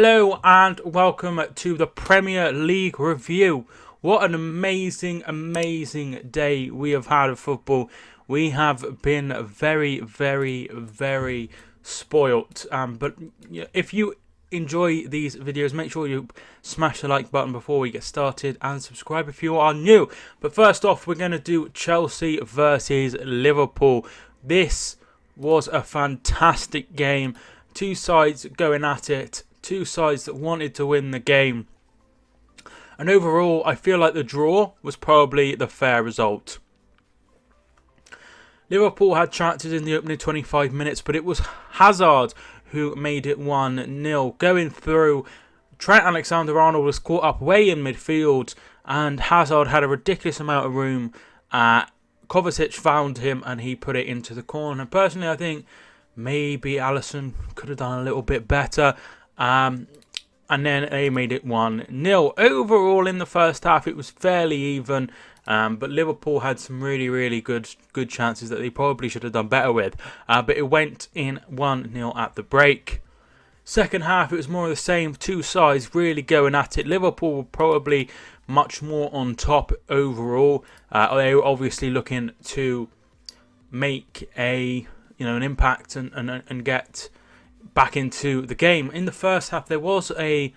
Hello and welcome to the Premier League review. What an amazing day we have had of football. We have been very spoilt. But if you enjoy these videos, make sure you smash the like button before we get started and subscribe if you are new. But first off, we're going to do Chelsea versus Liverpool. This was a fantastic game. Two sides going at it. Two sides that wanted to win the game. And overall, I feel like the draw was probably the fair result. Liverpool had chances in the opening 25 minutes, but it was Hazard who made it 1-0. Going through, Trent Alexander-Arnold was caught up way in midfield, and Hazard had a ridiculous amount of room. Kovacic found him, and he put it into the corner. Personally, I think maybe Alisson could have done a little bit better. And then they made it 1-0. Overall, in the first half, it was fairly even. But Liverpool had some really good chances that they probably should have done better with. But it went in 1-0 at the break. Second half, it was more of the same. Two sides really going at it. Liverpool were probably much more on top overall. They were obviously looking to make an impact and get back into the game. In the first half, there was a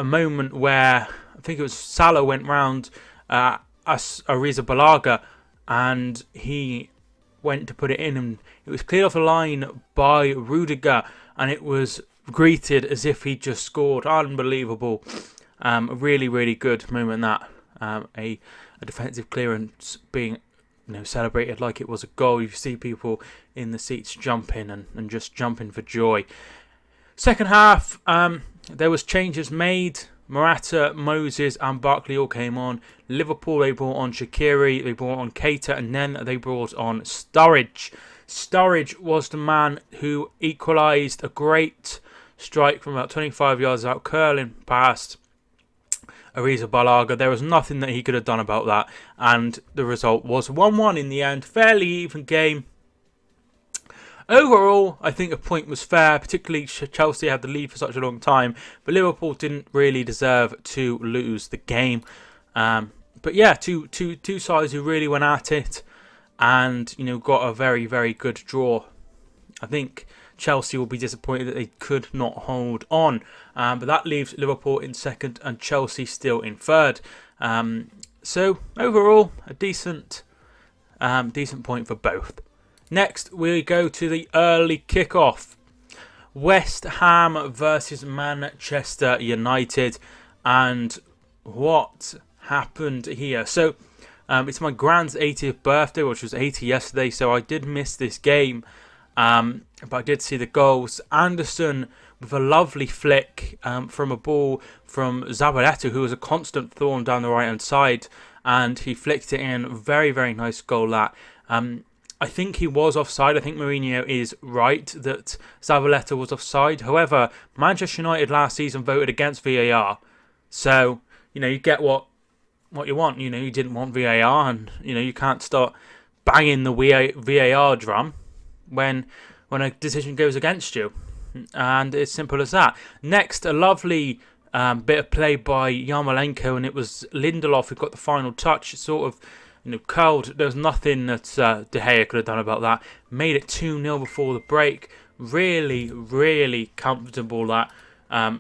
moment where I think it was Salah went round Arrizabalaga and he went to put it in, and it was cleared off the line by Rudiger, and it was greeted as if he just scored. Unbelievable. A really good moment, that a defensive clearance being celebrated like it was a goal. You see people in the seats jumping and just jumping for joy. Second half, there was changes made. Morata, Moses and Barkley all came on. Liverpool, they brought on Shaqiri, they brought on Keita, and then they brought on Sturridge. Sturridge was the man who equalised a great strike from about 25 yards out, curling past Arrizabalaga. There was nothing that he could have done about that, and the result was 1-1 in the end. Fairly even game. Overall, I think a point was fair, particularly Chelsea had the lead for such a long time, but Liverpool didn't really deserve to lose the game. But yeah, two sides who really went at it and got a very good draw. I think Chelsea will be disappointed that they could not hold on. But that leaves Liverpool in second and Chelsea still in third. So overall, a decent point for both. Next, we go to the early kickoff. West Ham versus Manchester United. And what happened here? So it's my grand's 80th birthday, which was 80 yesterday. So I did miss this game. But I did see the goals. Anderson with a lovely flick from a ball from Zabaleta, who was a constant thorn down the right hand side, and he flicked it in. Very nice goal that. I think he was offside. I think Mourinho is right that Zabaleta was offside. However, Manchester United last season voted against VAR, so you get what you want. You didn't want VAR, and you can't start banging the VAR drum when a decision goes against you, and it's simple as that. Next, a lovely bit of play by Yarmolenko, and it was Lindelof who got the final touch. It sort of curled. There was nothing that De Gea could have done about that. Made it 2-0 before the break. Really comfortable that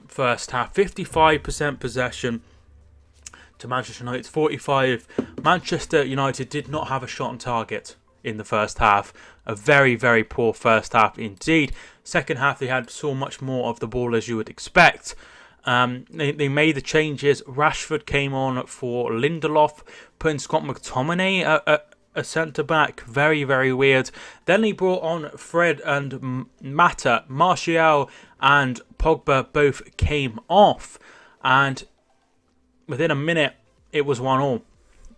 first half. 55% possession to Manchester United's 45. Manchester United did not have a shot on target in the first half. A very poor first half indeed. Second half, they had so much more of the ball as you would expect. They made the changes. Rashford came on for Lindelof, putting Scott McTominay a centre-back. Very weird. Then they brought on Fred and Mata. Martial and Pogba both came off, and within a minute it was 1-1.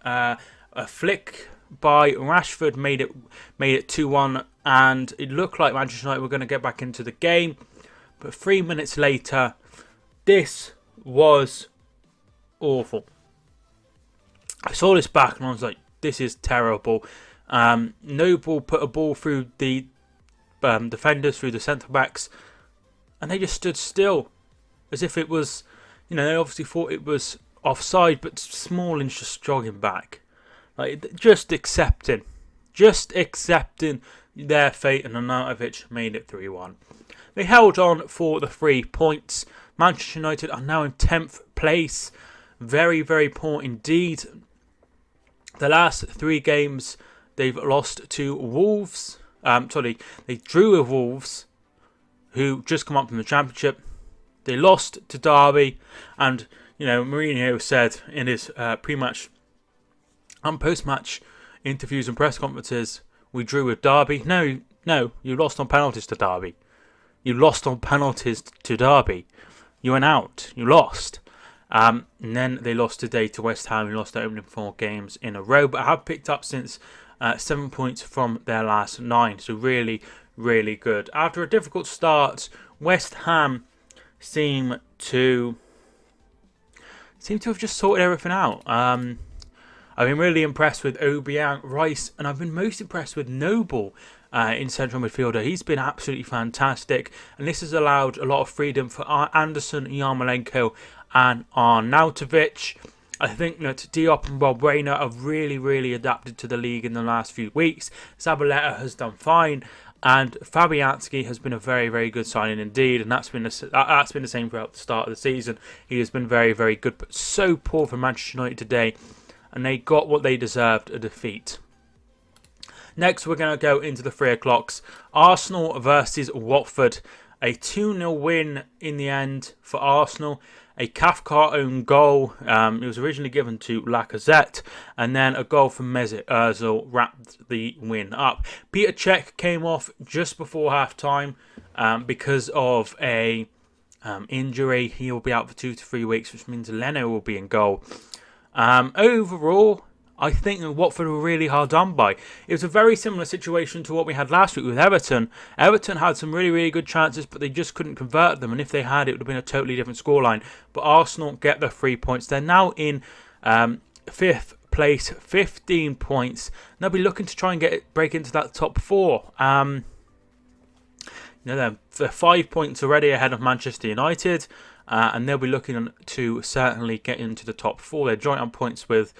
A flick by Rashford made it 2-1, and it looked like Manchester United were going to get back into the game. But 3 minutes later, this was awful. I saw this back and I was like, this is terrible. Noble put a ball through the defenders, through the centre-backs, and they just stood still. as if it was, they obviously thought it was offside, but Smalling's just jogging back. Like, just accepting their fate, and Arnautovic made it 3-1. They held on for the 3 points. Manchester United are now in 10th place. Very, very poor indeed. The last 3 games, they've lost to Wolves. They drew with Wolves, who just come up from the Championship. They lost to Derby, and Mourinho said in his pre-match and post-match interviews and press conferences, we drew with Derby. No, you lost on penalties to Derby. You lost on penalties to Derby. You went out. You lost. And then they lost today to West Ham, who lost their opening 4 games in a row, but have picked up since 7 points from their last 9. So really, really good. After a difficult start, West Ham seem to have just sorted everything out. I've been really impressed with Obiang, Rice, and I've been most impressed with Noble in central midfielder. He's been absolutely fantastic, and this has allowed a lot of freedom for Anderson, Yarmolenko, and Arnautovic. I think that Diop and Balbuena have really, really adapted to the league in the last few weeks. Zabaleta has done fine, and Fabianski has been a very, very good signing indeed, and that's been the same throughout the start of the season. He has been very, very good, but so poor for Manchester United today, and they got what they deserved, a defeat. Next, we're going to go into the 3 o'clocks. Arsenal versus Watford. A 2-0 win in the end for Arsenal. A Cathcart own goal. It was originally given to Lacazette, and then a goal from Mesut Ozil wrapped the win up. Peter Cech came off just before half-time because of a injury. He will be out for 2 to 3 weeks, which means Leno will be in goal. Overall, I think that Watford were really hard done by. It was a very similar situation to what we had last week with Everton. Everton had some really, really good chances, but they just couldn't convert them. And if they had, it would have been a totally different scoreline. But Arsenal get the 3 points. They're now in 5th place, 15 points. And they'll be looking to try and break into that top 4. They're 5 points already ahead of Manchester United. And they'll be looking to certainly get into the top 4. They're joint on points with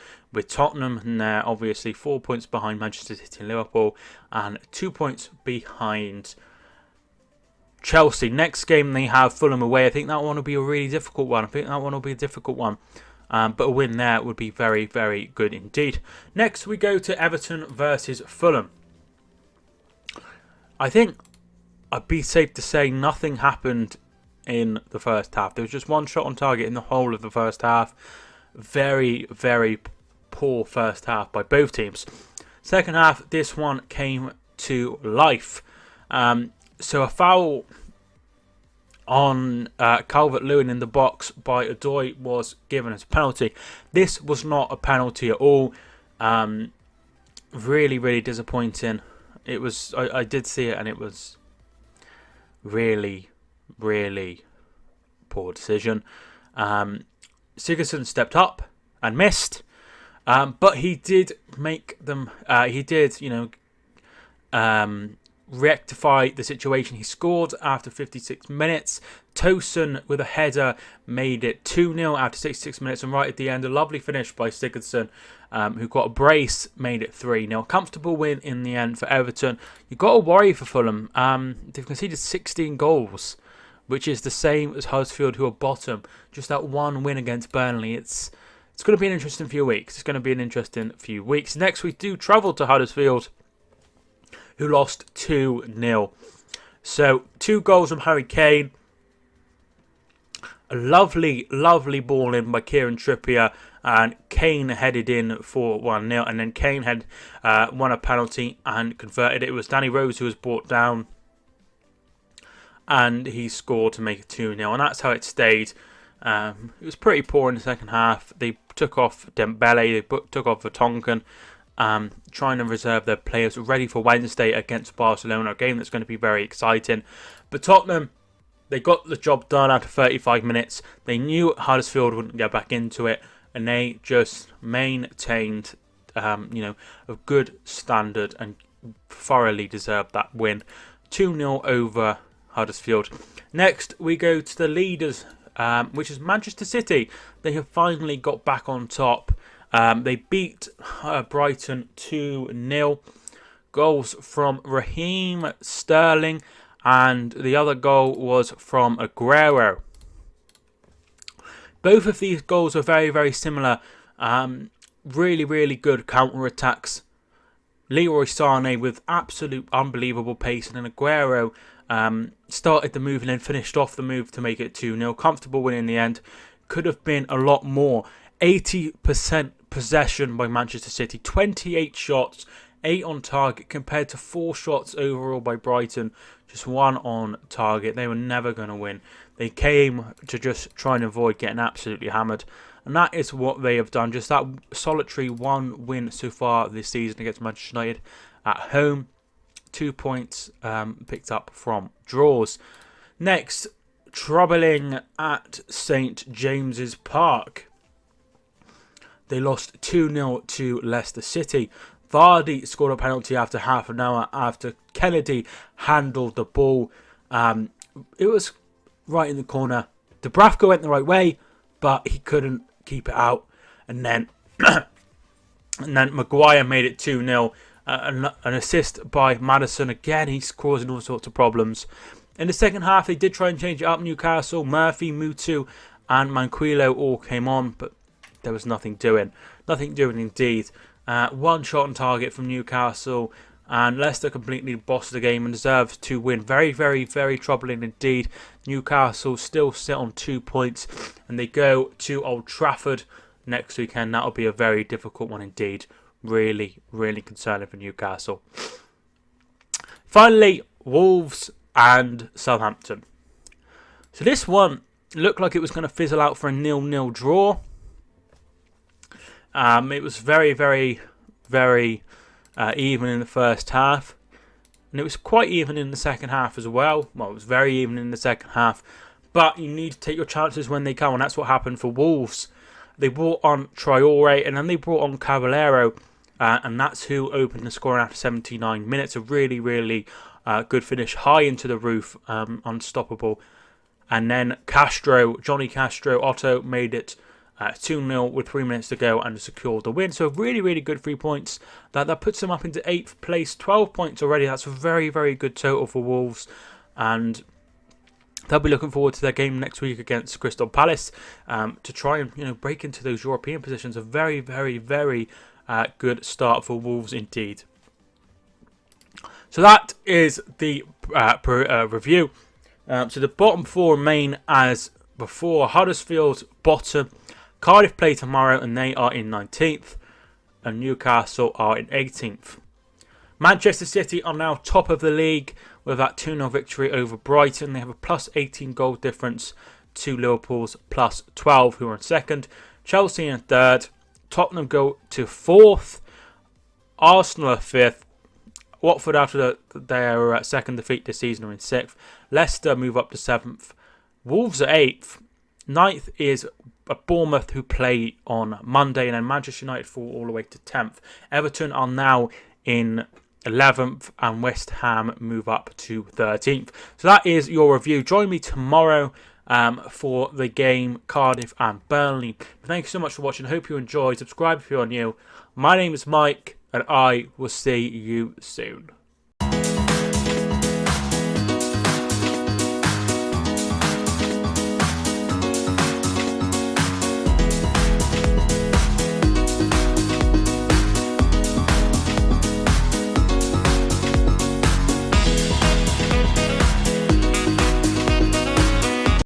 Tottenham, and they're obviously 4 points behind Manchester City and Liverpool, and 2 points behind Chelsea. Next game they have Fulham away. I think that one will be a really difficult one. But a win there would be very, very good indeed. Next we go to Everton versus Fulham. I think I'd be safe to say nothing happened in the first half. There was just one shot on target in the whole of the first half. Very, very poor first half by both teams. Second half, this one came to life. So a foul on Calvert-Lewin in the box by Odoi was given as a penalty. This was not a penalty at all. Really, really disappointing. It was. I did see it, and it was really, really poor decision. Sigurdsson stepped up and missed, but he did make them. He did, rectify the situation. He scored after 56 minutes. Tosun with a header made it 2-0 after 66 minutes, and right at the end, a lovely finish by Sigurdsson, who got a brace, made it 3-0. Comfortable win in the end for Everton. You've got to worry for Fulham. They've conceded 16 goals, which is the same as Huddersfield, who are bottom. Just that one win against Burnley. It's going to be an interesting few weeks. Next, we do travel to Huddersfield, who lost 2-0. So, 2 goals from Harry Kane. A lovely, lovely ball in by Kieran Trippier, and Kane headed in for 1-0. And then Kane had won a penalty and converted it. It was Danny Rose who was brought down, and he scored to make it 2-0. And that's how it stayed. It was pretty poor in the second half. They took off Dembele, they took off Vertonghen, trying to reserve their players ready for Wednesday against Barcelona, a game that's going to be very exciting. But Tottenham, they got the job done after 35 minutes. They knew Huddersfield wouldn't get back into it, and they just maintained, a good standard and thoroughly deserved that win. 2-0 over Huddersfield. Next, we go to the leaders which is Manchester City. They have finally got back on top. They beat Brighton 2-0. Goals from Raheem Sterling, and the other goal was from Aguero. Both of these goals were very, very similar. Really, really good counter-attacks. Leroy Sané with absolute unbelievable pace, and then Aguero started the move and then finished off the move to make it 2-0. Comfortable win in the end. Could have been a lot more. 80% possession by Manchester City. 28 shots, 8 on target compared to 4 shots overall by Brighton. Just 1 on target. They were never going to win. They came to just try and avoid getting absolutely hammered. And that is what they have done. Just that solitary 1 win so far this season against Manchester United at home. 2 points picked up from draws. Next, troubling at St James's Park. They lost 2-0 to Leicester City. Vardy scored a penalty after half an hour after Kennedy handled the ball. It was right in the corner. Dubravka went the right way, but he couldn't keep it out. And then Maguire made it 2-0. An assist by Maddison. Again, he's causing all sorts of problems. In the second half, they did try and change it up. Newcastle, Murphy, Mutu and Manquillo all came on, but there was nothing doing. Nothing doing indeed. 1 shot on target from Newcastle, and Leicester completely bossed the game and deserved to win. Very, very, very troubling indeed. Newcastle still sit on 2 points, and they go to Old Trafford next weekend. That'll be a very difficult one indeed. Really, really concerning for Newcastle. Finally, Wolves and Southampton. So this one looked like it was going to fizzle out for a 0-0 draw. It was very, very, very even in the first half. And it was quite even in the second half as well. Well, it was very even in the second half. But you need to take your chances when they come. And that's what happened for Wolves. They brought on Traore and then they brought on Caballero. And that's who opened the scoring after 79 minutes. A really, really good finish. High into the roof. Unstoppable. And then Johnny Castro, Otto made it 2-0 with 3 minutes to go and secured the win. So really, really good 3 points. That puts them up into 8th place. 12 points already. That's a very, very good total for Wolves. And they'll be looking forward to their game next week against Crystal Palace to try and break into those European positions. A very, very, very good start for Wolves indeed. So that is the review. So the bottom 4 remain as before. Huddersfield bottom. Cardiff play tomorrow and they are in 19th. And Newcastle are in 18th. Manchester City are now top of the league with that 2-0 victory over Brighton. They have a plus 18 goal difference to Liverpool's plus 12, who are in second. Chelsea in third. Tottenham go to 4th. Arsenal are 5th. Watford, after their second defeat this season, are in 6th. Leicester move up to 7th. Wolves are 8th. 9th is Bournemouth, who play on Monday. And then Manchester United fall all the way to 10th. Everton are now in 11th. And West Ham move up to 13th. So that is your review. Join me tomorrow for the game Cardiff and Burnley. Thank you so much for watching. I hope you enjoyed. Subscribe if you're new. My name is Mike, and I will see you soon.